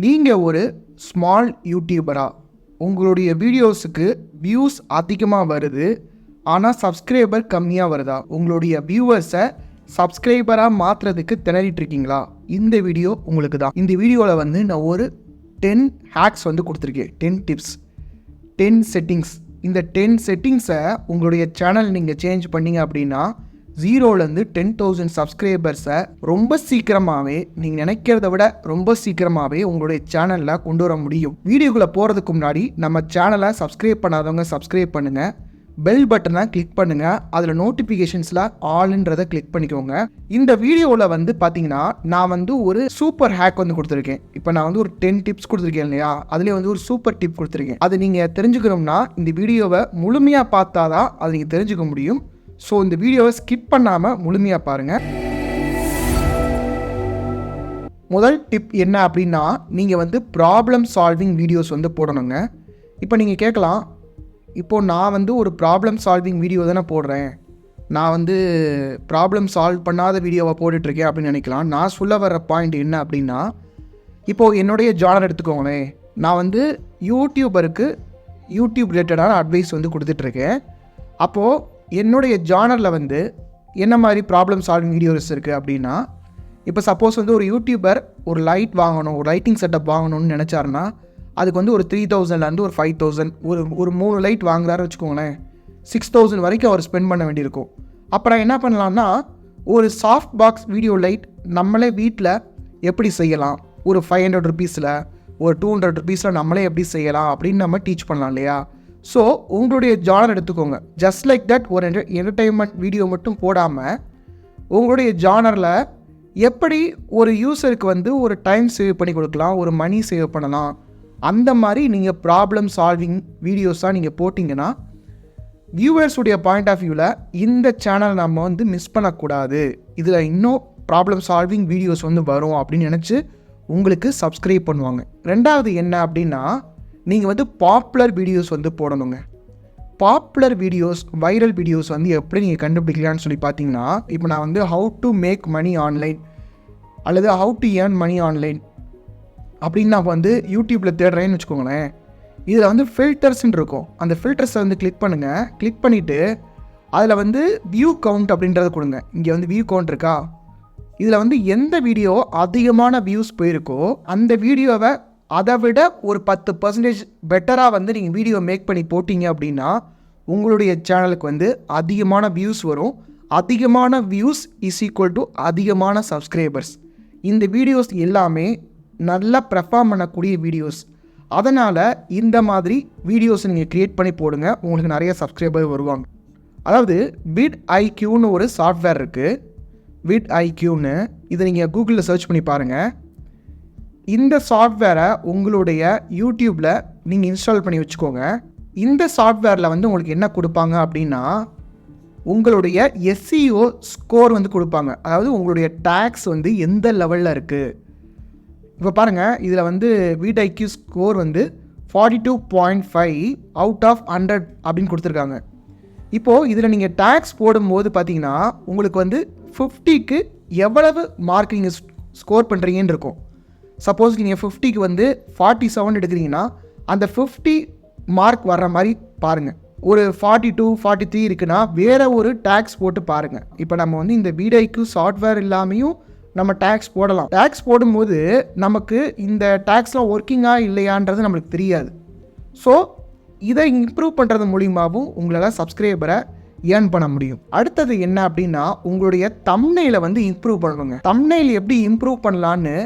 நீங்கள் ஒரு ஸ்மால் யூடியூபராக உங்களுடைய வீடியோஸுக்கு வியூஸ் அதிகமாக வருது, ஆனால் சப்ஸ்கிரைபர் கம்மியாக வருதா? உங்களுடைய வியூவர்ஸை சப்ஸ்கிரைபராக மாற்றுறதுக்கு திணறிட்டு இருக்கீங்களா? இந்த வீடியோ உங்களுக்கு தான். இந்த வீடியோவில் வந்து நான் ஒரு 10 ஹேக்ஸ் வந்து கொடுத்துருக்கேன். 10 டிப்ஸ், 10 செட்டிங்ஸ். இந்த 10 செட்டிங்ஸை உங்களுடைய சேனல் நீங்கள் சேஞ்ச் பண்ணீங்க அப்படின்னா 0லேருந்து 10,000 சப்ஸ்கிரைபர்ஸை ரொம்ப சீக்கிரமாகவே, நீங்கள் நினைக்கிறத விட ரொம்ப சீக்கிரமாகவே உங்களுடைய சேனலில் கொண்டு வர முடியும். வீடியோக்குள்ளே போகிறதுக்கு முன்னாடி நம்ம சேனலை சப்ஸ்கிரைப் பண்ணாதவங்க சப்ஸ்கிரைப் பண்ணுங்கள், பெல் பட்டனை கிளிக் பண்ணுங்கள், அதில் நோட்டிஃபிகேஷன்ஸில் ஆல்ன்றதை கிளிக் பண்ணிக்கோங்க. இந்த வீடியோவில் வந்து பார்த்தீங்கன்னா நான் வந்து ஒரு சூப்பர் ஹேக் வந்து கொடுத்துருக்கேன். இப்போ நான் வந்து ஒரு 10 டிப்ஸ் கொடுத்துருக்கேன் இல்லையா, அதுலேயே வந்து ஒரு சூப்பர் டிப் கொடுத்துருக்கேன். அது நீங்கள் தெரிஞ்சுக்கணும்னா இந்த வீடியோவை முழுமையாக பார்த்தா தான் அது நீங்கள் தெரிஞ்சுக்க முடியும். ஸோ இந்த வீடியோவை ஸ்கிப் பண்ணாமல் முழுமையாக பாருங்கள். முதல் டிப் என்ன அப்படின்னா, நீங்கள் வந்து ப்ராப்ளம் சால்விங் வீடியோஸ் வந்து போடணுங்க. இப்போ நீங்கள் கேட்கலாம், இப்போது நான் வந்து ஒரு ப்ராப்ளம் சால்விங் வீடியோ தானே போடுறேன், நான் வந்து ப்ராப்ளம் சால்வ் பண்ணாத வீடியோவை போட்டுட்ருக்கேன் அப்படின்னு நினைக்கலாம். நான் சொல்ல வர பாயிண்ட் என்ன அப்படின்னா, இப்போது என்னுடைய ஜானர் எடுத்துக்கோங்களேன். நான் வந்து யூடியூபருக்கு யூடியூப் ரிலேட்டடான அட்வைஸ் வந்து கொடுத்துட்ருக்கேன். அப்போது என்னுடைய ஜானரில் வந்து என்ன மாதிரி ப்ராப்ளம் சால்விங் வீடியோஸ் இருக்குது அப்படின்னா, இப்போ சப்போஸ் வந்து ஒரு யூடியூபர் ஒரு லைட் வாங்கணும், ஒரு லைட்டிங் செட்டப் வாங்கணும்னு நினச்சாருன்னா அதுக்கு வந்து ஒரு 3,000லேருந்து ஒரு 5,000, ஒரு 3 லைட் வாங்குறாரு வச்சுக்கோங்களேன், 6,000 வரைக்கும் அவர் ஸ்பெண்ட் பண்ண வேண்டியிருக்கும். அப்புறம் என்ன பண்ணலான்னா, ஒரு சாஃப்ட் பாக்ஸ் வீடியோ லைட் நம்மளே வீட்டில் எப்படி செய்யலாம், ஒரு 500 ருபீஸில், ஒரு 200 ருபீஸில் நம்மளே எப்படி செய்யலாம் அப்படின்னு நம்ம டீச் பண்ணலாம் இல்லையா? ஸோ உங்களுடைய ஜானர் எடுத்துக்கோங்க. ஜஸ்ட் லைக் தட் ஒரு என்டர்டெயின்மெண்ட் வீடியோ மட்டும் போடாமல் உங்களுடைய ஜானரில் எப்படி ஒரு யூஸருக்கு வந்து ஒரு டைம் சேவ் பண்ணி கொடுக்கலாம், ஒரு மணி சேவ் பண்ணலாம், அந்த மாதிரி நீங்கள் ப்ராப்ளம் சால்விங் வீடியோஸாக நீங்கள் போட்டிங்கன்னா வியூவர்ஸுடைய பாயிண்ட் ஆஃப் வியூவில் இந்த சேனல் நம்ம வந்து மிஸ் பண்ணக்கூடாது, இதில் இன்னும் ப்ராப்ளம் சால்விங் வீடியோஸ் வந்து வரும் அப்படின்னு நினச்சி உங்களுக்கு சப்ஸ்கிரைப் பண்ணுவாங்க. ரெண்டாவது என்ன அப்படின்னா, நீங்கள் வந்து பாப்புலர் வீடியோஸ் வந்து போடணுங்க. பாப்புலர் வீடியோஸ், வைரல் வீடியோஸ் வந்து எப்படி நீங்கள் கண்டுபிடிக்கலான்னு சொல்லி பார்த்தீங்கன்னா, இப்போ நான் வந்து how to make money online அல்லது how to earn money online அப்படின்னு நான் வந்து யூடியூப்பில் தேடுறேன்னு வச்சுக்கோங்களேன். இதில் வந்து ஃபில்டர்ஸ்ன்னு இருக்கும். அந்த ஃபில்டர்ஸை வந்து கிளிக் பண்ணுங்கள். கிளிக் பண்ணிவிட்டு அதில் வந்து வியூ கவுண்ட் அப்படின்றத கொடுங்க. இங்கே வந்து வியூ கவுண்ட் இருக்கா, இதில் வந்து எந்த வீடியோ அதிகமான வியூஸ் போயிருக்கோ அந்த வீடியோவை அதை விட ஒரு 10% பெட்டராக வந்து நீங்கள் வீடியோ மேக் பண்ணி போட்டிங்க அப்படின்னா உங்களுடைய சேனலுக்கு வந்து அதிகமான வியூஸ் வரும். அதிகமான வியூஸ் இஸ் ஈக்குவல் டு அதிகமான சப்ஸ்கிரைபர்ஸ். இந்த வீடியோஸ் எல்லாமே நல்லா பெர்ஃபார்ம் பண்ணக்கூடிய வீடியோஸ். அதனால் இந்த மாதிரி வீடியோஸ் நீங்கள் க்ரியேட் பண்ணி போடுங்க, உங்களுக்கு நிறைய சப்ஸ்கிரைபர் வருவாங்க. அதாவது vidIQன்னு ஒரு சாஃப்ட்வேர் இருக்குது, vidIQன்னு. இதை நீங்கள் கூகுளில் சர்ச் பண்ணி பாருங்கள். இந்த சாஃப்ட்வேரை உங்களுடைய யூடியூப்பில் நீங்கள் இன்ஸ்டால் பண்ணி வச்சுக்கோங்க. இந்த சாஃப்ட்வேரில் வந்து உங்களுக்கு என்ன கொடுப்பாங்க அப்படின்னா, உங்களுடைய SEO ஸ்கோர் வந்து கொடுப்பாங்க. அதாவது உங்களுடைய டேக்ஸ் வந்து எந்த லெவலில் இருக்குது. இப்போ பாருங்கள், இதில் வந்து vidIQ ஸ்கோர் வந்து 42.5 அவுட் ஆஃப் 100 அப்படின்னு கொடுத்துருக்காங்க. இப்போது இதில் நீங்கள் டேக்ஸ் போடும்போது பார்த்தீங்கன்னா உங்களுக்கு வந்து 50க்கு எவ்வளவு மார்க் நீங்கள் ஸ்கோர் பண்ணுறீங்கன்னு இருக்கும். சப்போஸ் நீங்கள் 50க்கு வந்து 47 எடுக்கிறீங்கன்னா அந்த 50 மார்க் வர்ற மாதிரி பாருங்கள். ஒரு 42, 43 இருக்குன்னா வேறு ஒரு டேக்ஸ் போட்டு பாருங்கள். இப்போ நம்ம வந்து இந்த vidIQ சாஃப்ட்வேர் இல்லாமையும் நம்ம டேக்ஸ் போடலாம். டேக்ஸ் போடும்போது நமக்கு இந்த டேக்ஸ்லாம் ஒர்க்கிங்காக இல்லையான்றது நம்மளுக்கு தெரியாது. ஸோ இதை இம்ப்ரூவ் பண்ணுறது மூலியமாகவும் உங்களால் சப்ஸ்கிரைபரை ஏர்ன் பண்ண முடியும். அடுத்தது என்ன அப்படின்னா, உங்களுடைய தம்ப்நெயிலை வந்து இம்ப்ரூவ் பண்ணணுங்க. தம்ப்நெயில் எப்படி இம்ப்ரூவ் பண்ணலான்னு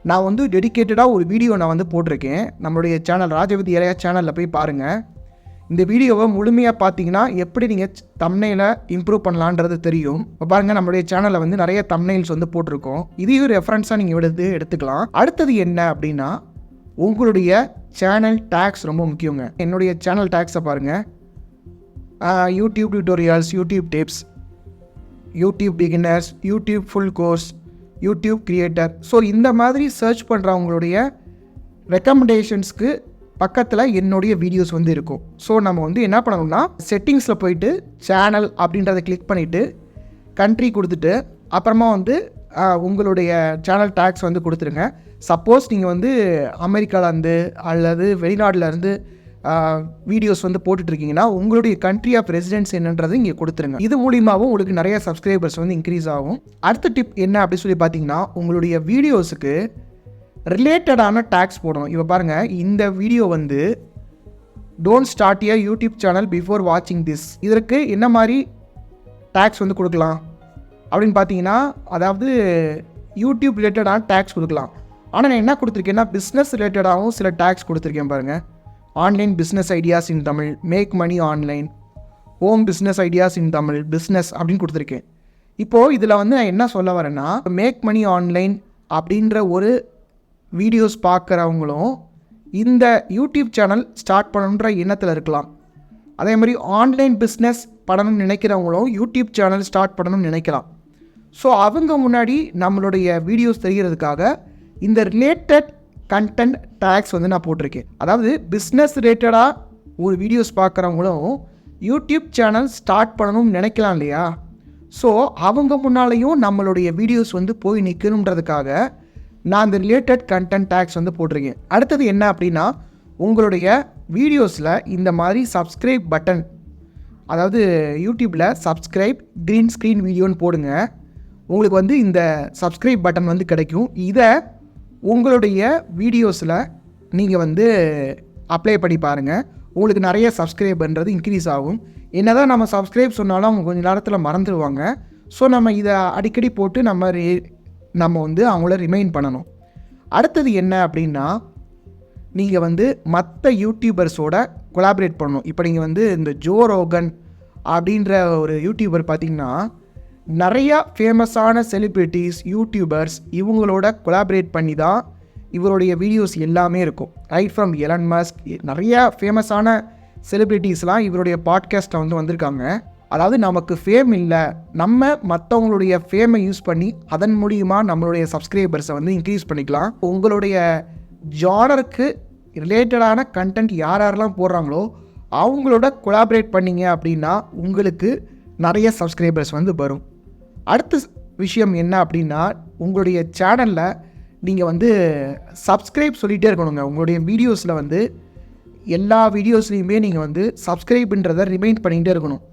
நான் வந்து டெடிக்கேட்டடாக ஒரு வீடியோ நான் வந்து போட்டிருக்கேன். நம்மளுடைய சேனல் ராஜவிதி இளையா சேனலில் போய் பாருங்கள். இந்த வீடியோவை முழுமையாக பார்த்தீங்கன்னா எப்படி நீங்கள் தம்ப்நெயிலை இம்ப்ரூவ் பண்ணலான்றது தெரியும். இப்போ பாருங்கள், நம்மளுடைய சேனலில் வந்து நிறைய தம்ப்நெயில்ஸ் வந்து போட்டிருக்கோம். இதையும் ரெஃபரன்ஸாக நீங்கள் எடுத்துக்கலாம். அடுத்தது என்ன அப்படின்னா, உங்களுடைய சேனல் டேக்ஸ் ரொம்ப முக்கியங்க. என்னுடைய சேனல் டேக்ஸை பாருங்கள். YouTube tutorials, YouTube tips, YouTube beginners, YouTube full course, YouTube creator. So இந்த மாதிரி சர்ச் பண்ணுறவங்களுடைய ரெக்கமெண்டேஷன்ஸ்க்கு பக்கத்தில் என்னுடைய வீடியோஸ் வந்து இருக்கும். ஸோ நம்ம வந்து என்ன பண்ணணும்னா, செட்டிங்ஸில் போயிட்டு சேனல் அப்படின்றத கிளிக் பண்ணிவிட்டு கண்ட்ரி கொடுத்துட்டு அப்புறமா வந்து உங்களுடைய சேனல் டேக்ஸ் வந்து கொடுத்துருங்க. சப்போஸ் நீங்கள் வந்து அமெரிக்காவிலேருந்து அல்லது வெளிநாட்டிலேருந்து வீடியோஸ் வந்து போட்டுட்ருக்கீங்கன்னா உங்களுடைய கண்ட்ரி ஆஃப் ரெசிடென்ஸ் என்னன்றது இங்கே கொடுத்துருங்க. இது மூலியமாகவும் உங்களுக்கு நிறைய சப்ஸ்கிரைபர்ஸ் வந்து இன்க்ரீஸ் ஆகும். அடுத்த டிப் என்ன அப்படி சொல்லி பார்த்தீங்கன்னா, உங்களுடைய வீடியோஸுக்கு ரிலேட்டடான டேக்ஸ் போடணும். இப்போ பாருங்கள், இந்த வீடியோ வந்து don't start a YouTube channel before வாட்சிங் திஸ். இதற்கு என்ன மாதிரி டேக்ஸ் வந்து கொடுக்கலாம் அப்படின்னு பார்த்தீங்கன்னா, அதாவது யூடியூப் ரிலேட்டடான டேக்ஸ் கொடுக்கலாம். ஆனால் நான் என்ன கொடுத்துருக்கேன்னா, பிஸ்னஸ் ரிலேட்டடாகவும் சில டேக்ஸ் கொடுத்துருக்கேன் பாருங்கள். Online business ideas in Tamil, make money online, home business ideas in Tamil, business அப்படின்னு கொடுத்துருக்கேன். இப்போது இதில் வந்து நான் என்ன சொல்ல வரேன்னா, மேக் மணி ஆன்லைன் அப்படின்ற ஒரு வீடியோஸ் பார்க்குறவங்களும் இந்த யூடியூப் சேனல் ஸ்டார்ட் பண்ணணுன்ற எண்ணத்தில் இருக்கலாம். அதே மாதிரி ஆன்லைன் பிஸ்னஸ் பண்ணணும்னு நினைக்கிறவங்களும் யூடியூப் சேனல் ஸ்டார்ட் பண்ணணும்னு நினைக்கலாம். ஸோ அவங்க முன்னாடி நம்மளுடைய வீடியோஸ் தெரிகிறதுக்காக இந்த ரிலேட்டட் கண்டென்ட் டேக்ஸ் வந்து நான் போட்டிருக்கேன். அதாவது பிஸ்னஸ் ரிலேட்டடாக ஒரு வீடியோஸ் பார்க்குறவங்களும் யூடியூப் சேனல் ஸ்டார்ட் பண்ணணும்னு நினைக்கலாம் இல்லையா? ஸோ அவங்க முன்னாலேயும் நம்மளுடைய வீடியோஸ் வந்து போய் நிற்கணுன்றதுக்காக நான் அந்த ரிலேட்டட் கண்டென்ட் டேக்ஸ் வந்து போட்டிருக்கேன். அடுத்தது என்ன அப்படின்னா, உங்களுடைய வீடியோஸில் இந்த மாதிரி சப்ஸ்கிரைப் பட்டன், அதாவது யூடியூப்பில் சப்ஸ்கிரைப் க்ரீன் ஸ்க்ரீன் வீடியோன்னு போடுங்க. உங்களுக்கு வந்து இந்த சப்ஸ்கிரைப் பட்டன் வந்து கிடைக்கும். இதை உங்களுடைய வீடியோஸில் நீங்கள் வந்து அப்ளை பண்ணி பாருங்கள். உங்களுக்கு நிறைய சப்ஸ்கிரைப்ன்றது இன்க்ரீஸ் ஆகும். என்ன தான் நம்ம சப்ஸ்கிரைப் சொன்னாலும் அவங்க கொஞ்சம் நேரத்தில் மறந்துடுவாங்க. ஸோ நம்ம இதை அடிக்கடி போட்டு நம்ம வந்து அவங்கள ரிமைண்ட் பண்ணணும். அடுத்தது என்ன அப்படின்னா, நீங்கள் வந்து மற்ற யூடியூபர்ஸோட கொலாபரேட் பண்ணணும். இப்போ நீங்கள் வந்து இந்த ஜோ ரோகன் அப்படின்ற ஒரு யூடியூபர் பார்த்திங்கன்னா, நிறையா ஃபேமஸான செலிப்ரிட்டிஸ், யூடியூபர்ஸ் இவங்களோட கொலாபரேட் பண்ணி தான் இவருடைய வீடியோஸ் எல்லாமே இருக்கும். ரைட் ஃப்ரம் எலன் மஸ்க், நிறையா ஃபேமஸான செலிப்ரிட்டிஸ்லாம் இவருடைய பாட்காஸ்ட்டை வந்து வந்திருக்காங்க. அதாவது நமக்கு ஃபேம் இல்லை, நம்ம மற்றவங்களுடைய ஃபேமை யூஸ் பண்ணி அதன் மூலியமாக நம்மளுடைய சப்ஸ்கிரைபர்ஸை வந்து இன்க்ரீஸ் பண்ணிக்கலாம். உங்களுடைய ஜானருக்கு ரிலேட்டடான கண்டென்ட் யாரெல்லாம் போடுறாங்களோ அவங்களோட கொலாபரேட் பண்ணிங்க அப்படின்னா உங்களுக்கு நிறைய சப்ஸ்கிரைபர்ஸ் வந்து வரும். அடுத்த விஷயம் என்ன அப்படின்னா, உங்களுடைய சேனலில் நீங்கள் வந்து சப்ஸ்கிரைப் சொல்லிகிட்டே இருக்கணுங்க. உங்களுடைய வீடியோஸில் வந்து எல்லா வீடியோஸ்லேயுமே நீங்கள் வந்து சப்ஸ்கிரைப்ன்றதை ரிமைண்ட் பண்ணிகிட்டே இருக்கணும்.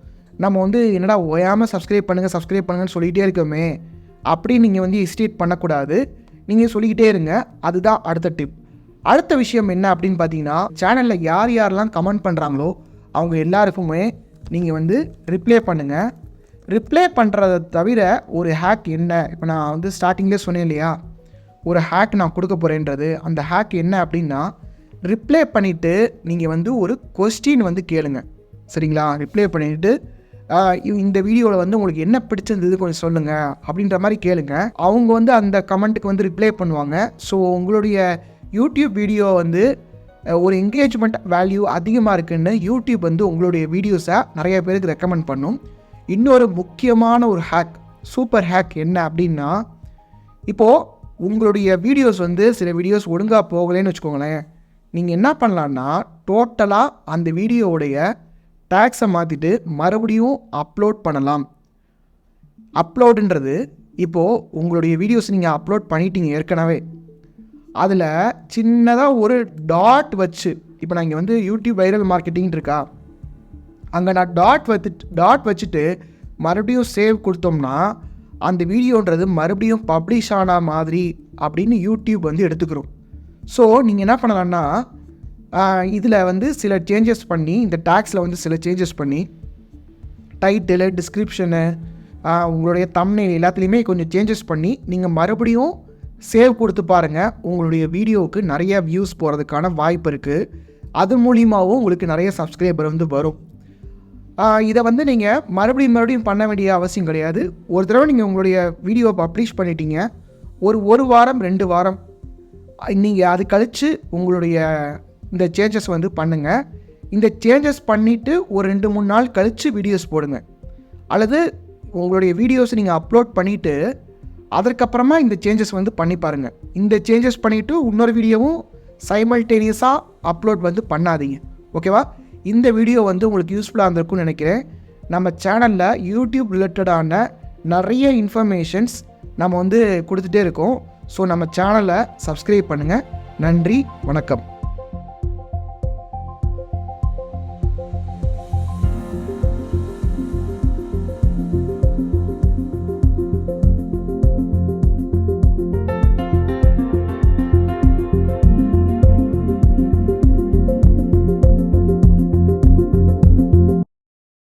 நம்ம வந்து என்னடா ஓயாமல் சப்ஸ்கிரைப் பண்ணுங்கன்னு சொல்லிகிட்டே இருக்கோமே அப்படின்னு நீங்கள் வந்து ஹெசிடேட் பண்ணக்கூடாது. நீங்கள் சொல்லிக்கிட்டே இருங்க. அதுதான் அடுத்த டிப். அடுத்த விஷயம் என்ன அப்படின்னு பார்த்தீங்கன்னா, சேனலில் யார் யாரெல்லாம் கமெண்ட் பண்ணுறாங்களோ அவங்க எல்லாருக்குமே நீங்கள் வந்து ரிப்ளை பண்ணுங்கள். ரிப்ளை பண்ணுறதை தவிர ஒரு ஹேக் என்ன, இப்போ நான் வந்து ஸ்டார்டிங்லேயே சொன்னேன் இல்லையா, ஒரு ஹேக் நான் கொடுக்க போகிறேன்றது. அந்த ஹேக் என்ன அப்படின்னா, ரிப்ளை பண்ணிவிட்டு நீங்கள் வந்து ஒரு கொஸ்டின் வந்து கேளுங்க. சரிங்களா? ரிப்ளை பண்ணிவிட்டு இந்த வீடியோவில் வந்து உங்களுக்கு என்ன பிடிச்சிருந்தது கொஞ்சம் சொல்லுங்கள் அப்படின்ற மாதிரி கேளுங்க. அவங்க வந்து அந்த கமெண்ட்டுக்கு வந்து ரிப்ளை பண்ணுவாங்க. ஸோ உங்களுடைய யூடியூப் வீடியோ வந்து ஒரு என்கேஜ்மெண்ட் வேல்யூ அதிகமாக இருக்குன்னு யூடியூப் வந்து உங்களுடைய வீடியோஸை நிறைய பேருக்கு ரெக்கமெண்ட் பண்ணும். இன்னொரு முக்கியமான ஒரு ஹேக், சூப்பர் ஹேக் என்ன அப்படின்னா, இப்போது உங்களுடைய வீடியோஸ் வந்து சில வீடியோஸ் ஒழுங்காக போகலைன்னு வச்சுக்கோங்களேன். நீங்கள் என்ன பண்ணலான்னா, டோட்டலாக அந்த வீடியோவுடைய டேக்ஸை மாற்றிட்டு மறுபடியும் அப்லோட் பண்ணலாம். அப்லோடுன்றது இப்போது உங்களுடைய வீடியோஸ் நீங்கள் அப்லோட் பண்ணிட்டீங்க ஏற்கனவே, அதில் சின்னதாக ஒரு டாட் வச்சு, இப்போ நான் இங்கே வந்து யூடியூப் வைரல் மார்க்கெட்டிங் இருக்கா, அங்கே நான் டாட் வச்சுட்டு மறுபடியும் சேவ் கொடுத்தோம்னா அந்த வீடியோன்றது மறுபடியும் பப்ளிஷ் ஆன மாதிரி அப்படின்னு யூடியூப் வந்து எடுத்துக்கிறோம். ஸோ நீங்கள் என்ன பண்ணலான்னா, இதில் வந்து சில சேஞ்சஸ் பண்ணி, இந்த டேக்ஸில் வந்து சில சேஞ்சஸ் பண்ணி, டைட்டிலு, டிஸ்கிரிப்ஷனு, உங்களுடைய தம்ப்நெயில் எல்லாத்துலேயுமே கொஞ்சம் சேஞ்சஸ் பண்ணி நீங்கள் மறுபடியும் சேவ் கொடுத்து பாருங்கள். உங்களுடைய வீடியோவுக்கு நிறைய வியூஸ் போகிறதுக்கான வாய்ப்பு இருக்குது. அது மூலியமாகவும் உங்களுக்கு நிறைய சப்ஸ்கிரைபர் வந்து வரும். இதை வந்து நீங்கள் மறுபடியும் பண்ண வேண்டிய அவசியம் கிடையாது. ஒரு தடவை நீங்கள் உங்களுடைய வீடியோவை பப்ளிஷ் பண்ணிட்டீங்க, ஒரு வாரம் 2 வாரம் நீங்கள் அது கழித்து உங்களுடைய இந்த சேஞ்சஸ் வந்து பண்ணுங்கள். இந்த சேஞ்சஸ் பண்ணிவிட்டு ஒரு 2-3 நாள் கழித்து வீடியோஸ் போடுங்க. அல்லது உங்களுடைய வீடியோஸ் நீங்கள் அப்லோட் பண்ணிவிட்டு அதற்கப்புறமா இந்த சேஞ்சஸ் வந்து பண்ணி பாருங்கள். இந்த சேஞ்சஸ் பண்ணிவிட்டு இன்னொரு வீடியோவும் சைமல்டேனியஸாக அப்லோட் வந்து பண்ணாதீங்க. ஓகேவா? இந்த வீடியோ வந்து உங்களுக்கு யூஸ்ஃபுல்லாக இருந்திருக்கும்னு நினைக்கிறேன். நம்ம சேனலில் யூடியூப் ரிலேட்டடான நிறைய இன்ஃபர்மேஷன்ஸ் நம்ம வந்து கொடுத்துட்டே இருக்கோம். ஸோ நம்ம சேனலை சப்ஸ்கிரைப் பண்ணுங்கள். நன்றி, வணக்கம்.